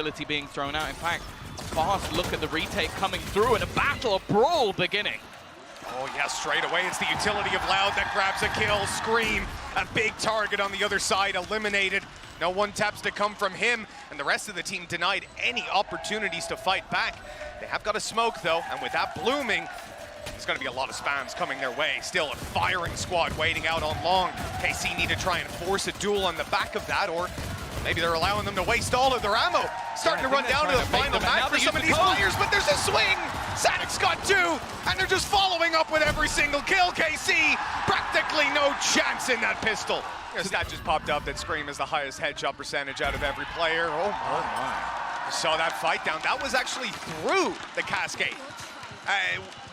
utility being thrown out. In fact, a fast look at the retake coming through and a battle, a brawl beginning. Oh yeah, straight away it's the utility of Loud that grabs a kill. ScreaM, a big target on the other side, eliminated. No one taps to come from him, and the rest of the team denied any opportunities to fight back. They have got a smoke though, and with that blooming, there's going to be a lot of spams coming their way. Still a firing squad waiting out on long. KC need to try and force a duel on the back of that, or maybe they're allowing them to waste all of their ammo. Starting to run down to the final mag for some of these players, but there's a swing! saadhak's got two, and they're just following up with every single kill. KC, practically no chance in that pistol. A stat just popped up that ScreaM is the highest headshot percentage out of every player. Oh my. You saw that fight down. That was actually through the cascade,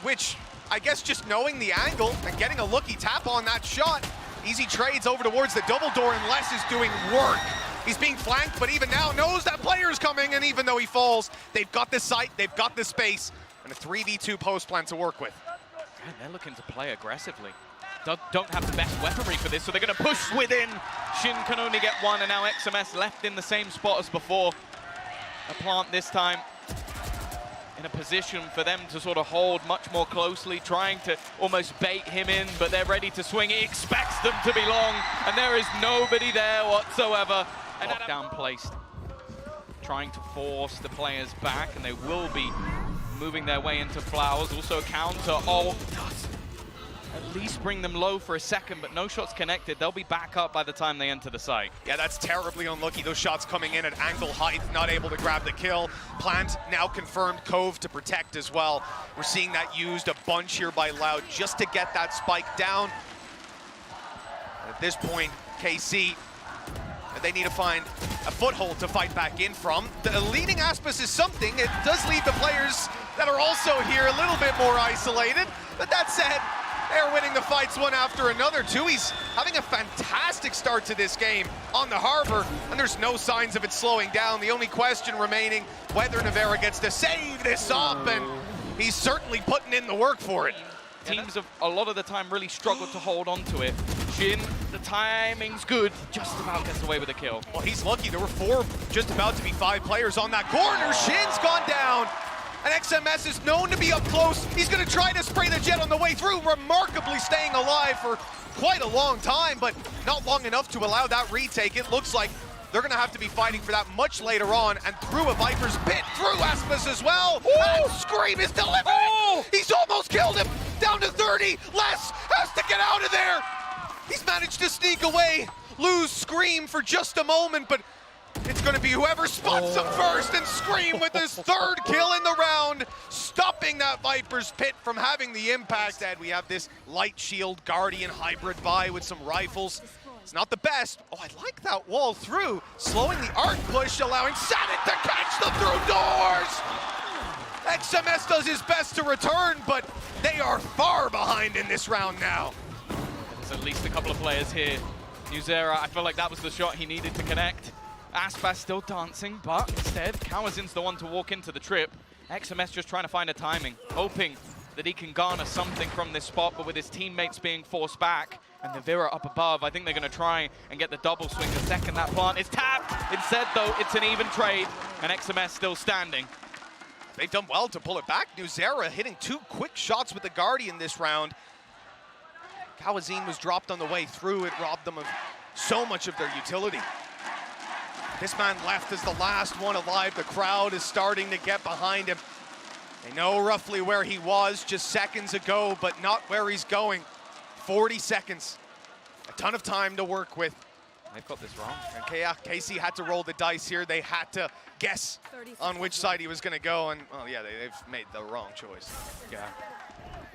which I guess just knowing the angle and getting a looky tap on that shot, easy trades over towards the double door, and Les is doing work. He's being flanked, but even now knows that player's coming, and even though he falls, they've got the sight, they've got the space, and a 3v2 post plan to work with. And they're looking to play aggressively. Don't have the best weaponry for this, so they're going to push within. Shin can only get one, and now XMS left in the same spot as before. A plant this time in a position for them to sort of hold much more closely, trying to almost bait him in, but they're ready to swing. He expects them to be long, and there is nobody there whatsoever. And down placed, trying to force the players back, and they will be moving their way into flowers. Also a counter, does at least bring them low for a second, but no shots connected. They'll be back up by the time they enter the site. Yeah, that's terribly unlucky. Those shots coming in at angle height, not able to grab the kill. Plant now confirmed Cove to protect as well. We're seeing that used a bunch here by Loud just to get that spike down. At this point, KC, they need to find a foothold to fight back in from. The leading aspas is something. It does leave the players that are also here a little bit more isolated. But that said, they're winning the fights one after another. tuyz having a fantastic start to this game on the harbor, and there's no signs of it slowing down. The only question remaining, whether Nivera gets to save this up, and he's certainly putting in the work for it. Teams have a lot of the time really struggled to hold on to it. Shin, the timing's good, just about gets away with a kill. Well, he's lucky. There were four, just about to be five players on that corner. Shin's gone down, and XMS is known to be up close. He's going to try to spray the jet on the way through, remarkably staying alive for quite a long time, but not long enough to allow that retake. It looks like they're going to have to be fighting for that much later on, and through a Viper's pit, through aspas as well. And ScreaM is delivering. He's almost killed him. Down to 30. Les has to get out of there. He's managed to sneak away, lose ScreaM for just a moment, but it's going to be whoever spots him first, and ScreaM with his third kill in the round, stopping that Viper's pit from having the impact. Instead, we have this light shield Guardian hybrid buy with some rifles. It's not the best. Oh, I like that wall through, slowing the arc push, allowing saadhak to catch them through doors. XMS does his best to return, but they are far behind in this round now. There's at least a couple of players here. Newzera, I feel like that was the shot he needed to connect. aspas still dancing, but instead, cauanzin's the one to walk into the trip. XMS just trying to find a timing, hoping that he can garner something from this spot, but with his teammates being forced back, and Nivera up above, I think they're going to try and get the double swing the second that plant is tapped. Instead, though, it's an even trade, and XMS still standing. They've done well to pull it back. Newzera hitting two quick shots with the Guardian this round. cauanzin was dropped on the way through. It robbed them of so much of their utility. This man left as the last one alive. The crowd is starting to get behind him. They know roughly where he was just seconds ago, but not where he's going. 40 seconds. A ton of time to work with. They've got this wrong. And KC had to roll the dice here. They had to guess on which side he was going to go, and well, yeah, they've made the wrong choice. Yeah.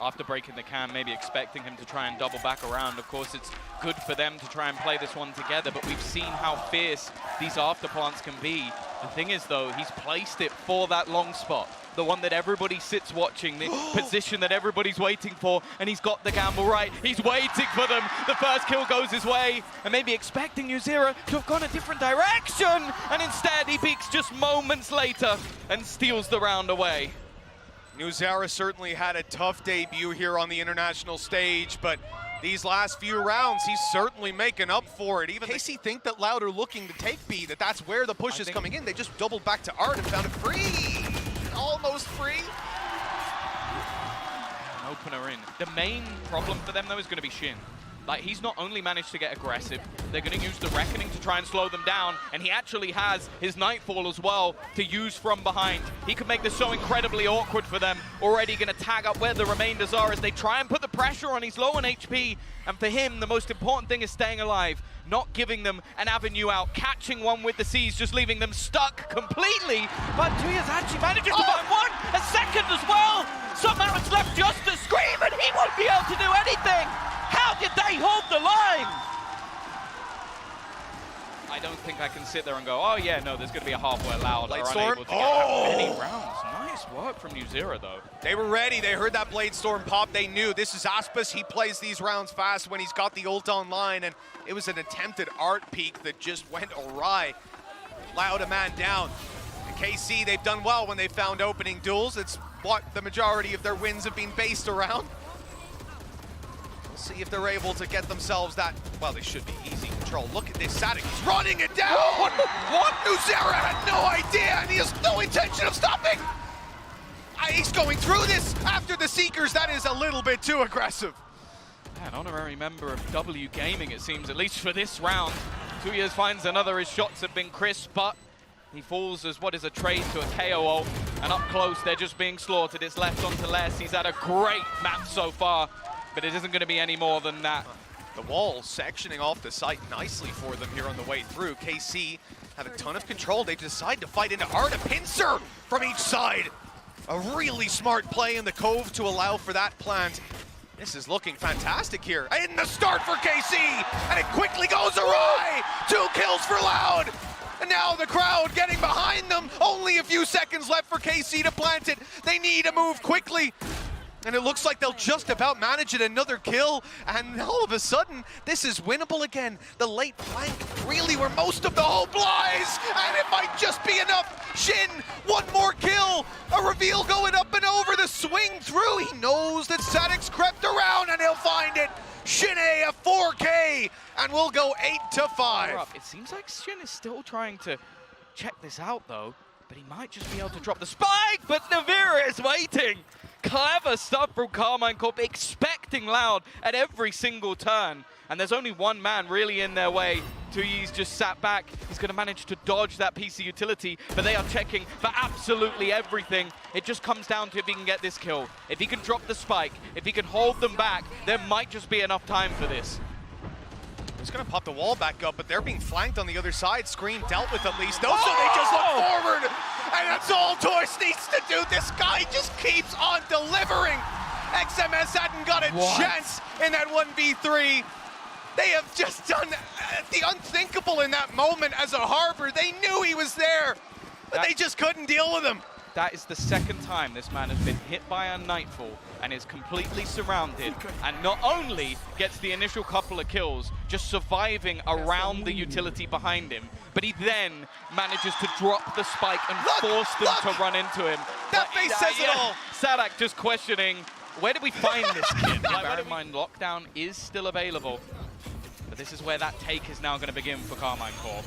After breaking the cam, maybe expecting him to try and double back around. Of course, it's good for them to try and play this one together, but we've seen how fierce these afterplants can be. The thing is, though, he's placed it for that long spot, the one that everybody sits watching, the position that everybody's waiting for, and he's got the gamble right. He's waiting for them. The first kill goes his way, and maybe expecting Newzera to have gone a different direction, and instead he peeks just moments later and steals the round away. Newzera certainly had a tough debut here on the international stage, but these last few rounds. He's certainly making up for it. Even KC think that Loud are looking to take B, that's where the push is coming in. They just doubled back to Art and found it free. Almost free. An opener in. The main problem for them, though, is going to be Shin. Like, he's not only managed to get aggressive, they're going to use the Reckoning to try and slow them down, and he actually has his Nightfall as well to use from behind. He could make this so incredibly awkward for them. Already going to tag up where the remainders are as they try and put the pressure on. He's low on HP, and for him, the most important thing is staying alive, not giving them an avenue out, catching one with the C's, just leaving them stuck completely. But tuyz actually manages to find one, a second as well. Somehow it's left just to ScreaM, and he won't be able to do anything. How did they hold the line? I don't think I can sit there and go, oh yeah, no, there's going to be a halfway Loud. Blade are Storm. Unable to get that many rounds. Nice work from Newzera, though. They were ready. They heard that Blade Storm pop. They knew this is aspas. He plays these rounds fast when he's got the ult online, and it was an attempted Art peek that just went awry. Loud a man down. And KC, they've done well when they found opening duels. It's what the majority of their wins have been based around. See if they're able to get themselves that, well, they should be easy control. Look at this, saadhak, he's running it down! What? Newzera had no idea, and he has no intention of stopping! He's going through this after the Seekers. That is a little bit too aggressive. An honorary member of W Gaming, it seems, at least for this round. tuyz finds another, his shots have been crisp, but he falls as what is a trade to a KO, and up close, they're just being slaughtered. It's left onto less. He's had a great map so far, but it isn't going to be any more than that. The wall sectioning off the site nicely for them here on the way through. KC have a ton of control. They decide to fight into Art, a pincer from each side. A really smart play in the Cove to allow for that plant. This is looking fantastic here. In the start for KC, and it quickly goes awry. 2 kills for Loud. And now the crowd getting behind them. Only a few seconds left for KC to plant it. They need to move quickly. And it looks like they'll just about manage it, another kill, and all of a sudden, this is winnable again. The late flank really where most of the hope lies, and it might just be enough. Shin, one more kill, a reveal going up and over, the swing through. He knows that saadhak's crept around, and he'll find it. Shin a 4K, and we'll go 8-5. It seems like Shin is still trying to check this out, though, but he might just be able to drop the spike, but Nivera is waiting. Clever stuff from Karmine Corp, expecting Loud at every single turn. And there's only one man really in their way. tuyz just sat back. He's going to manage to dodge that PC utility, but they are checking for absolutely everything. It just comes down to if he can get this kill. If he can drop the spike, if he can hold them back, there might just be enough time for this. He's going to pop the wall back up, but they're being flanked on the other side. ScreaM dealt with at least. No, so they just look forward. And that's all tuyz needs to do. This guy just keeps on delivering. XMS hadn't got a chance in that 1v3. They have just done the unthinkable in that moment as a Harbor. They knew he was there, but they just couldn't deal with him. That is the second time this man has been hit by a Nightfall and is completely surrounded, and not only gets the initial couple of kills, just surviving around the utility behind him, but he then manages to drop the spike and force them to run into him. That face says it all. saadhak just questioning, where did we find this kid? Bear in mind, lockdown is still available, but this is where that take is now going to begin for Karmine Corp.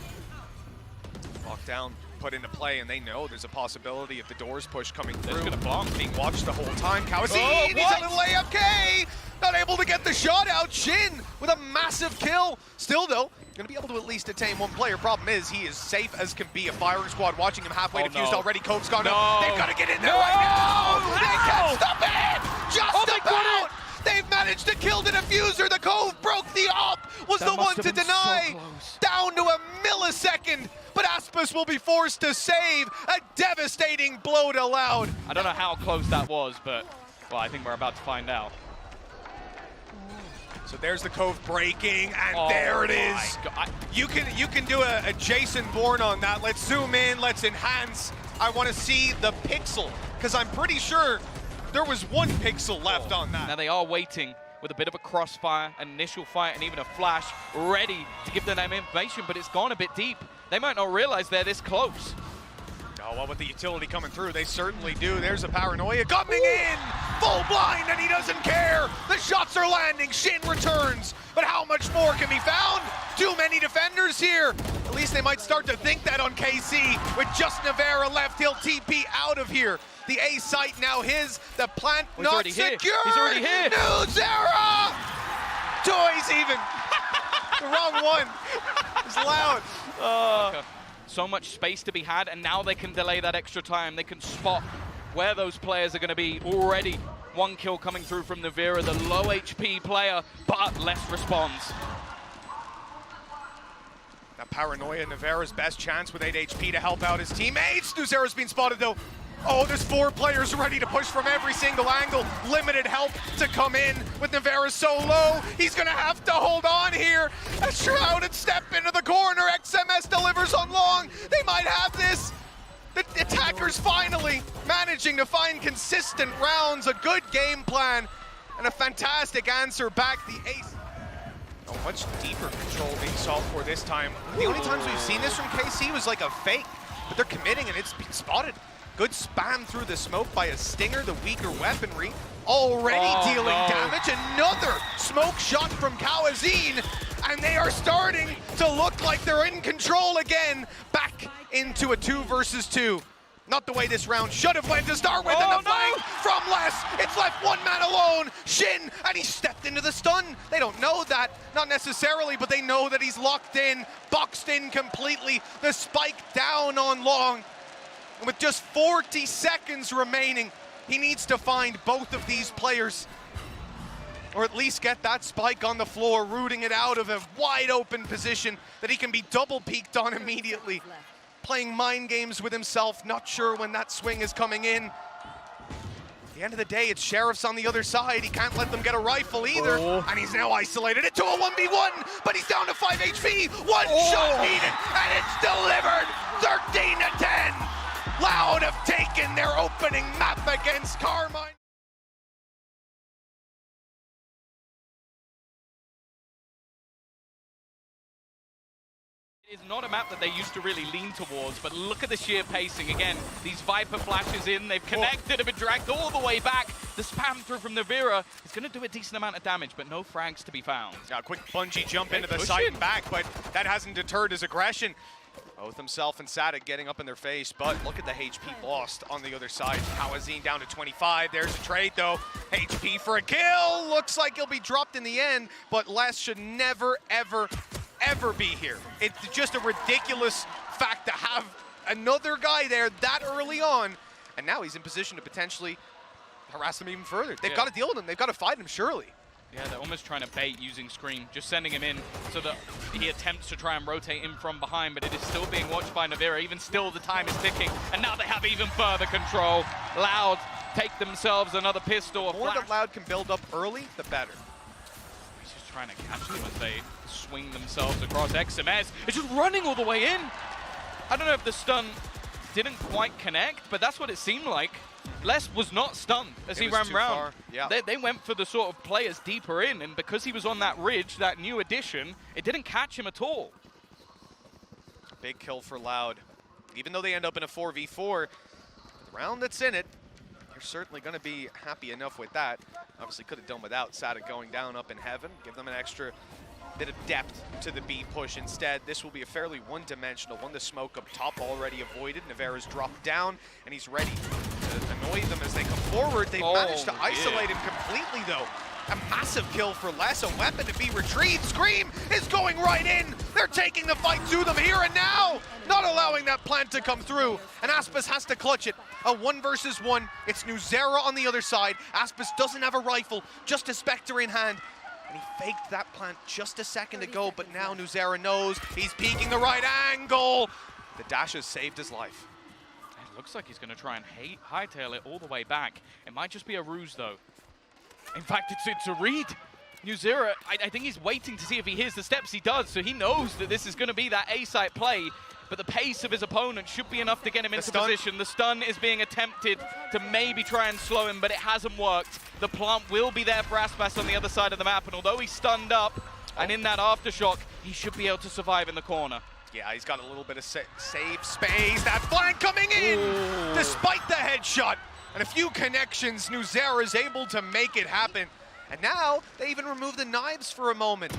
Lockdown put into play, and they know there's a possibility of the doors push coming through. They're going to bomb. Being watched the whole time. cauanzin, he's on a layup K! Not able to get the shot out. Shin with a massive kill. Still, though, going to be able to at least attain one player. Problem is, he is safe as can be. A firing squad watching him halfway defused already. Cove's gone up. They've got to get in there right now. They can't stop it! Just about! They've managed to kill the diffuser. The Cove broke the op. Was the one to deny. So down to a millisecond. But aspas will be forced to save. A devastating blow to Loud. I don't know how close that was, but, well, I think we're about to find out. So there's the Cove breaking, and there it is. You can do a Jason Bourne on that. Let's zoom in, let's enhance. I want to see the pixel, because I'm pretty sure there was 1 pixel left on that. Now they are waiting with a bit of a crossfire, an initial fight, and even a flash ready to give them that information, but it's gone a bit deep. They might not realize they're this close. Oh, well, with the utility coming through, they certainly do. There's a paranoia coming in! Full blind, and he doesn't care! The shots are landing, Shin returns, but how much more can be found? Too many defenders here! At least they might start to think that on KC. With just Nivera left, he'll TP out of here. The A site now his, the plant not secured! He's already here! Newzera! Tuyz even! The wrong one. It's loud. So much space to be had, and now they can delay that extra time. They can spot where those players are going to be. Already one kill coming through from Nivera, the low HP player, but less responds. That paranoia, Nivera's best chance with 8 HP to help out his teammates. Newzera's been spotted though. Oh, there's 4 players ready to push from every single angle. Limited help to come in with Nivera so low. He's gonna have to hold on here. A shrouded step into the corner. XMS delivers on long. They might have this. The attackers finally managing to find consistent rounds, a good game plan, and a fantastic answer back. The ace. Oh, much deeper control being solved for this time. The only times we've seen this from KC was like a fake, but they're committing and it's been spotted. Good spam through the smoke by a Stinger, the weaker weaponry. Already dealing damage. Another smoke shot from cauanzin, and they are starting to look like they're in control again. Back into a 2 versus 2. Not the way this round should have went to start with, and the flank from Les. It's left one man alone, Shin, and he stepped into the stun. They don't know that, not necessarily, but they know that he's locked in, boxed in completely. The spike down on long. And with just 40 seconds remaining, he needs to find both of these players, or at least get that spike on the floor, rooting it out of a wide open position that he can be double peeked on immediately. Playing mind games with himself, not sure when that swing is coming in. At the end of the day, it's Sheriff's on the other side. He can't let them get a rifle either. And he's now isolated into a 1v1, but he's down to 5 HP. One shot needed, and it's delivered. 13 to 10. Loud have taken their opening map against Karmine. It is not a map that they used to really lean towards, but look at the sheer pacing. Again, these Viper flashes in, they've connected, have been dragged all the way back. The spam through from Nivera is going to do a decent amount of damage, but no frags to be found. Yeah, a quick bungee jump into the site and back, but that hasn't deterred his aggression. Both himself and saadhak getting up in their face, but look at the HP lost on the other side. cauanzin down to 25. There's a trade though. HP for a kill. Looks like he'll be dropped in the end, but Les should never, ever be here. It's just a ridiculous fact to have another guy there that early on, and now he's in position to potentially harass them even further. They've got to deal with him. They've got to fight him, surely. Yeah, they're almost trying to bait using ScreaM, just sending him in so that he attempts to try and rotate him from behind, but it is still being watched by Nivera. Even still, the time is ticking, and now they have even further control. Loud take themselves another pistol. The more that Loud can build up early, the better. He's just trying to catch them as they swing themselves across. XMS is just running all the way in. I don't know if the stun didn't quite connect, but that's what it seemed like. Les was not stunned as he ran round. Yeah. They went for the sort of players deeper in, and because he was on that ridge, that new addition, it didn't catch him at all. Big kill for Loud. Even though they end up in a 4v4, the round that's in it, they're certainly going to be happy enough with that. Obviously could have done without saadhak going down up in heaven, give them an extra bit of depth to the B push. Instead, this will be a fairly one-dimensional one. The smoke up top already avoided. Nivera's dropped down, and he's ready to annoy them as they come forward. They've managed to isolate him completely, though. A massive kill for Les, a weapon to be retrieved. ScreaM is going right in. They're taking the fight to them here and now, not allowing that plant to come through. And aspas has to clutch it. A 1 versus 1. It's Newzera on the other side. aspas doesn't have a rifle, just a Spectre in hand. And he faked that plant just a second ago, but now Newzera knows he's peeking the right angle. The dash has saved his life. It looks like he's going to try and hightail it all the way back. It might just be a ruse, though. In fact, it's a read. Newzera, I think he's waiting to see if he hears the steps. He does, so he knows that this is going to be that A-site play. But the pace of his opponent should be enough to get him into position. The stun is being attempted to maybe try and slow him, but it hasn't worked. The plant will be there for aspas on the other side of the map, and although he's stunned up and in that aftershock, he should be able to survive in the corner. Yeah, he's got a little bit of safe space. That flank coming in, despite the headshot. And a few connections, Newzera is able to make it happen. And now, they even remove the knives for a moment.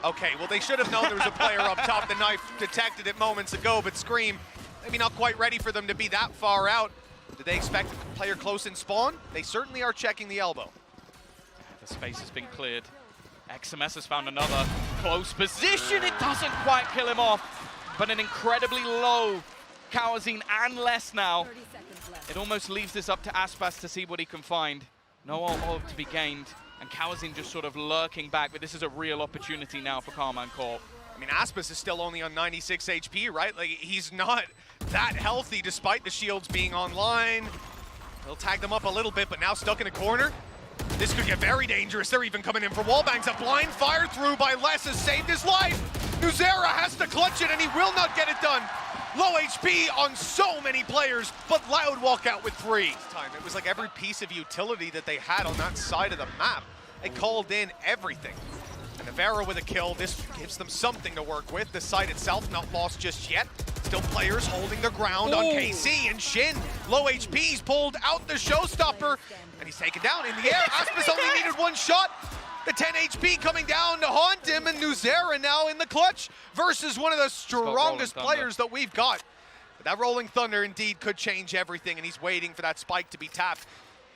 Okay, well, they should have known there was a player up top. The knife detected it moments ago, but ScreaM, maybe not quite ready for them to be that far out. Did they expect a player close in spawn? They certainly are checking the elbow. The space has been cleared. XMS has found another close position. It doesn't quite kill him off, but an incredibly low cauanzin and less now. It almost leaves this up to aspas to see what he can find. No ult to be gained, and cauanzin just sort of lurking back, but this is a real opportunity now for Karmine Corp. I mean, aspas is still only on 96 HP, right? Like, he's not that healthy despite the shields being online. They'll tag them up a little bit, but now stuck in a corner. This could get very dangerous. They're even coming in for wallbangs. A blind fire through by Les has saved his life. Newzera has to clutch it, and he will not get it done. Low HP on so many players, but Loud walk out with 3. It was like every piece of utility that they had on that side of the map. They called in everything. And Nivera with a kill. This gives them something to work with. The site itself not lost just yet. Still players holding their ground on KC and Shin. Low HP, he's pulled out the showstopper, and he's taken down in the air. aspas only needed 1 shot. The 10 HP coming down to haunt him, and Newzera now in the clutch versus one of the strongest players that we've got. But that Rolling Thunder indeed could change everything, and he's waiting for that spike to be tapped.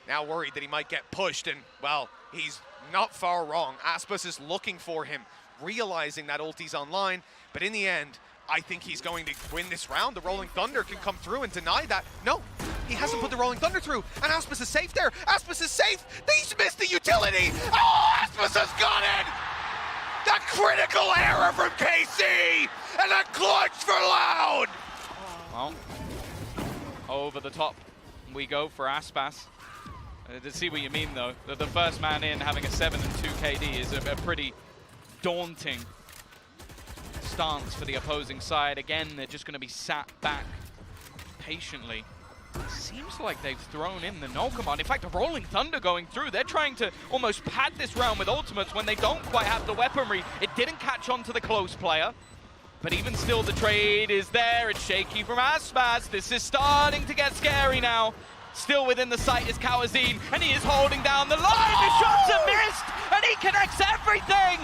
Now worried that he might get pushed, and, well, he's not far wrong. aspas is looking for him, realizing that ulti's online, but in the end, I think he's going to win this round. The Rolling Thunder can come through and deny that. No, he hasn't put the Rolling Thunder through, and aspas is safe there. aspas is safe. He's missed the utility. Oh, aspas has got it. The critical error from KC, and a clutch for Loud. Well, over the top we go for aspas. To see what you mean, though, the first man in having a 7 and 2 KD is a pretty daunting stance for the opposing side. Again, they're just going to be sat back patiently. It seems like they've thrown in the no command. In fact, a Rolling Thunder going through. They're trying to almost pad this round with ultimates when they don't quite have the weaponry. It didn't catch on to the close player, but even still, the trade is there. It's shaky from aspas. This is starting to get scary now. Still within the sight is cauanzin, and he is holding down the line. His shots are missed, and he connects everything.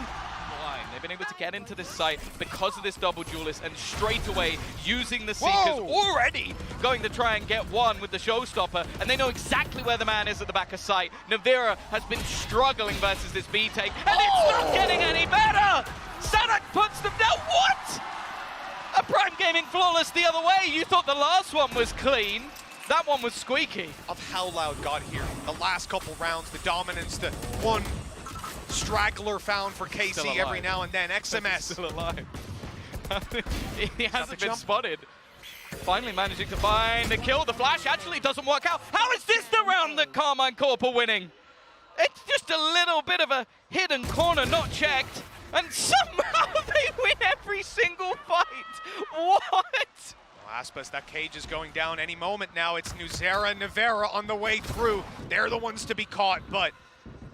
They've been able to get into this site because of this double duelist, and straight away using the Seekers, already going to try and get one with the showstopper, and they know exactly where the man is at the back of sight. Nivera has been struggling versus this B take, and it's not getting any better! saadhak puts them down. What? A Prime Gaming flawless the other way. You thought the last one was clean. That one was squeaky. Of how Loud got here. The last couple rounds, the dominance, the one straggler found for KC every now and then. XMS. Still alive. He hasn't been spotted. Finally managing to find a kill. The flash actually doesn't work out. How is this the round that Karmine Corp are winning? It's just a little bit of a hidden corner not checked, and somehow they win every single fight. What? aspas, that cage is going down any moment now. It's Newzera and Nivera on the way through. They're the ones to be caught, but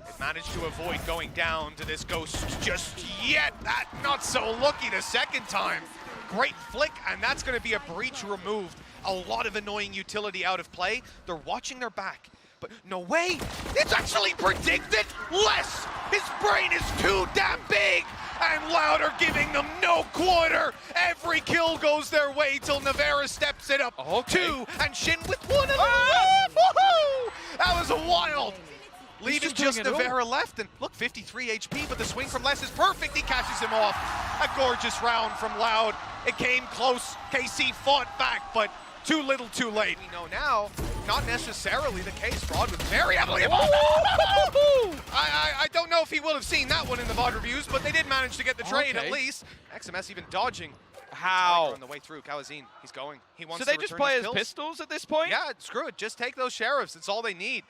they've managed to avoid going down to this ghost just yet. That not so lucky the second time. Great flick, and that's going to be a breach removed. A lot of annoying utility out of play. They're watching their back, but no way. It's actually predicted. Less. His brain is too damn big. And Loud are giving them no quarter. Every kill goes their way till Nivera steps it up. Two, and Shin with one. Woohoo! That was a wild. Leaving just Nivera left, and look, 53 HP, but the swing from Les is perfect. He catches him off. A gorgeous round from Loud. It came close. KC fought back, but too little, too late. We know now, not necessarily the case. Fraud was very heavily involved. I don't know if he will have seen that one in the VOD reviews, but they did manage to get the trade at least. XMS even dodging. How? On the way through, cauanzin, he's going. He wants to they just play as pistols at this point? Yeah, screw it. Just take those sheriffs. It's all they need.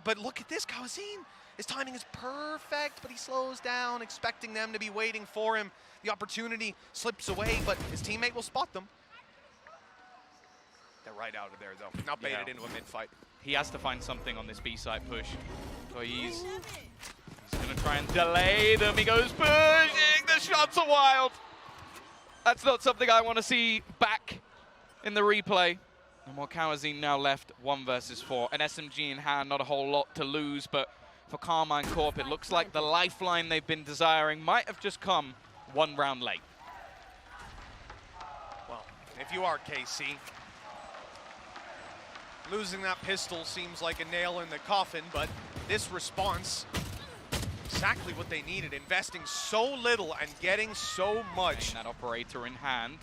But look at this, cauanzin. His timing is perfect, but he slows down, expecting them to be waiting for him. The opportunity slips away, but his teammate will spot them. They're right out of there, though. Not baited into a mid-fight. He has to find something on this B-side push. He's going to try and delay them. He goes pushing. The shots are wild. That's not something I want to see back in the replay. And more cauanzin now left, 1 versus 4. An SMG in hand, not a whole lot to lose, but for Karmine Corp, it looks like the lifeline they've been desiring might have just come 1 round late. Well, if you are KC, losing that pistol seems like a nail in the coffin, but this response, exactly what they needed, investing so little and getting so much. Getting that operator in hand.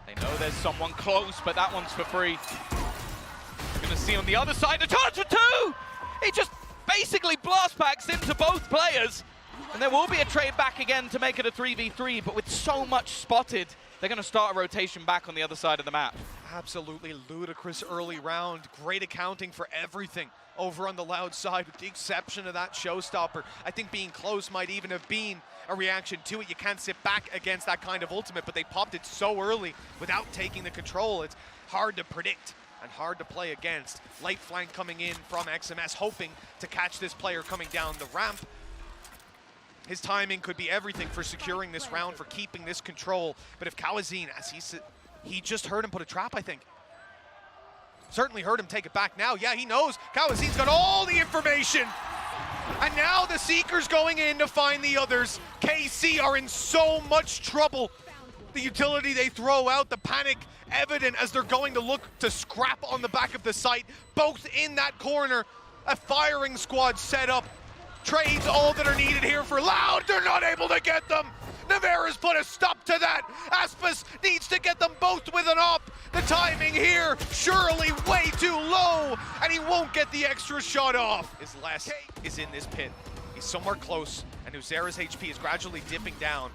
They know there's someone close, but that one's for free. You're gonna see on the other side, a chance for 2! He just basically blast packs into both players. And there will be a trade back again to make it a 3v3, but with so much spotted, they're gonna start a rotation back on the other side of the map. Absolutely ludicrous early round. Great accounting for everything over on the Loud side, with the exception of that showstopper. I think being close might even have been a reaction to it. You can't sit back against that kind of ultimate, but they popped it so early without taking the control. It's hard to predict and hard to play against. Late flank coming in from XMS, hoping to catch this player coming down the ramp. His timing could be everything for securing this round, for keeping this control. But if cauanzin, as he just heard him put a trap, I think. Certainly heard him take it back now. Yeah, he knows. cauanzin's got all the information. And now the Seekers going in to find the others. KC are in so much trouble. The utility they throw out, the panic evident as they're going to look to scrap on the back of the site. Both in that corner, a firing squad set up. Trades all that are needed here for Loud. They're not able to get them. Nivera's put a stop to that. Aspas needs to get them both with an op. The timing here, surely way too low, and he won't get the extra shot off. His last is in this pit. He's somewhere close, and Newzera's HP is gradually dipping down.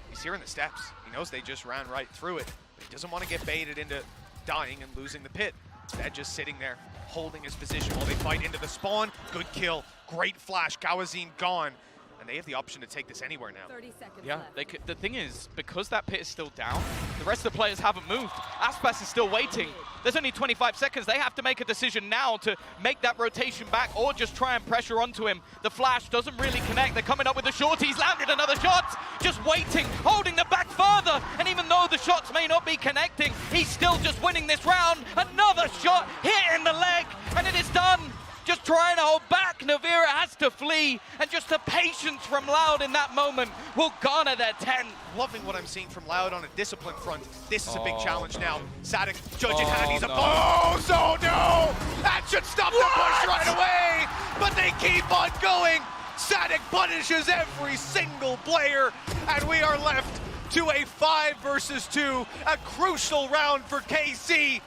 He's here in the steps. He knows they just ran right through it, but he doesn't want to get baited into dying and losing the pit. Instead, just sitting there, holding his position while they fight into the spawn. Good kill, great flash, cauanzin gone. And they have the option to take this anywhere now. 30 seconds Yeah, left. they could, the thing is, because that pit is still down, the rest of the players haven't moved. Aspas is still waiting. There's only 25 seconds. They have to make a decision now to make that rotation back or just try and pressure onto him. The flash doesn't really connect. They're coming up with the short. He's landed another shot. Just waiting, holding them back further. And even though the shots may not be connecting, he's still just winning this round. Another shot hit in the leg, and it is done. Just trying to hold back. Nivera has to flee, and just the patience from Loud in that moment will garner their 10. Loving what I'm seeing from Loud on a discipline front. This is a big challenge now. saadhak, judge in Oh, hand, he's a no. boss. Oh no! That should stop the push right away, but they keep on going. saadhak punishes every single player, and we are left to a 5 versus 2, a crucial round for KC.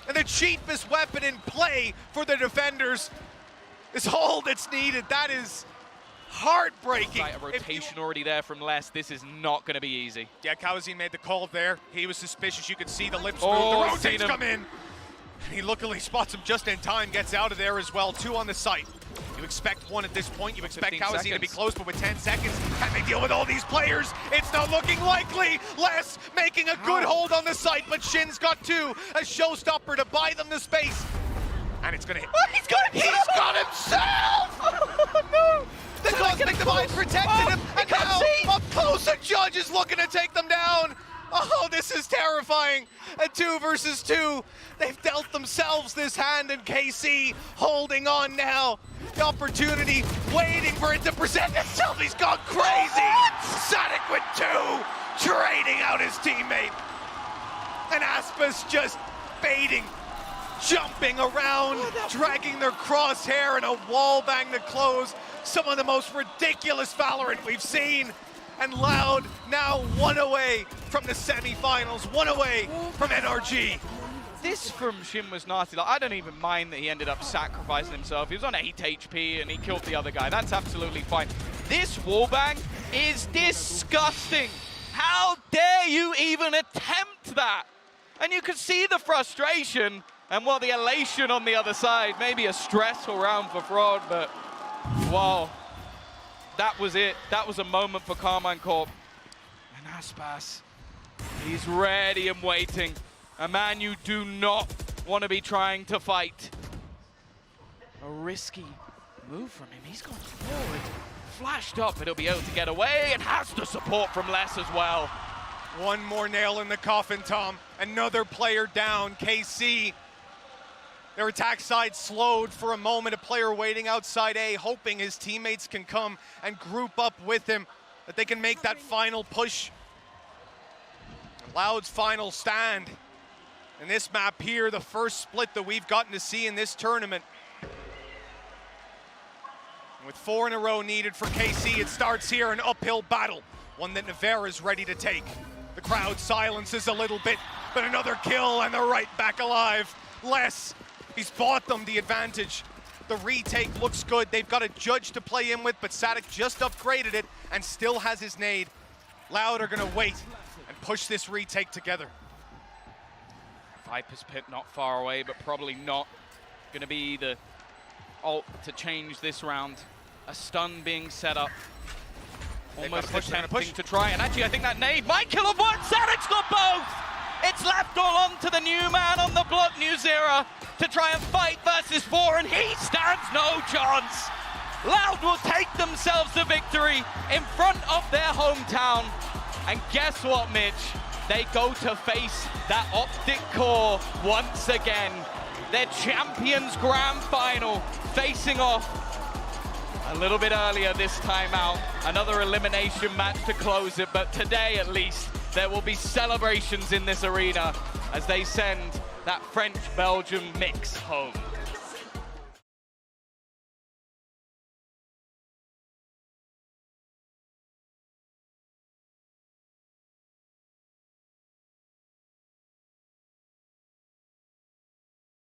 And the cheapest weapon in play for the defenders is all that's needed. That is heartbreaking. Like a rotation already there from Les. This is not going to be easy. Yeah, cauanzin made the call there. He was suspicious. You could see the lips move. Oh, The seen rotates him. come in. He luckily spots him just in time, gets out of there as well. 2 on the site. You expect 1 at this point. You expect 15 cauanzin to be seconds. close, but with 10 seconds, can they deal with all these players? It's not looking likely. Les making a good hold on the site, but Shin's got 2. A showstopper to buy them the space. And it's gonna hit. Oh, he's got himself! He's got himself! Oh, no! The Cosmic Divine protected him, and can't now see. up close, a judge is looking to take them down. Oh, this is terrifying. A 2 versus 2. They've dealt themselves this hand, and KC holding on now. The opportunity, waiting for it to present itself. He's gone crazy. saadhak with 2, trading out his teammate. And Aspas just baiting, jumping around, dragging their crosshair and a wall bang to close. Some of the most ridiculous Valorant we've seen. And Loud now 1 away from the semifinals, 1 away from NRG. This from Shin was nasty. Like, I don't even mind that he ended up sacrificing himself. He was on 8 HP and he killed the other guy. That's absolutely fine. This wallbang is disgusting. How dare you even attempt that? And you can see the frustration and the elation on the other side. Maybe a stressful round for Fraud, but wow. That was it. That was a moment for Karmine Corp. And Aspas, he's ready and waiting. A man you do not want to be trying to fight. A risky move from him. He's gone forward, flashed up, but he'll be able to get away and has the support from Les as well. One more nail in the coffin, Tom. Another player down, KC. Their attack side slowed for a moment. A player waiting outside A, hoping his teammates can come and group up with him, that they can make that final push. Loud's final stand. In this map here, the first split that we've gotten to see in this tournament. With 4 in a row needed for KC, it starts here, an uphill battle. One that Nivera is ready to take. The crowd silences a little bit, but another kill and they're right back alive. Les, he's bought them the advantage. The retake looks good. They've got a judge to play in with, but saadhak just upgraded it and still has his nade. Loud are gonna wait and push this retake together. Viper's Pit not far away, but probably not gonna be the ult to change this round. A stun being set up. Almost attempting to try, and actually I think that nade might kill him one. saadhak's got both! It's left all on to the new man on the block, Newzera, to try and fight versus 4, and he stands no chance. Loud will take themselves the victory in front of their hometown. And guess what, Mitch? They go to face that Optic Core once again. Their Champions Grand Final facing off a little bit earlier this time out. Another elimination match to close it, but today at least there will be celebrations in this arena as they send that French-Belgium mix home.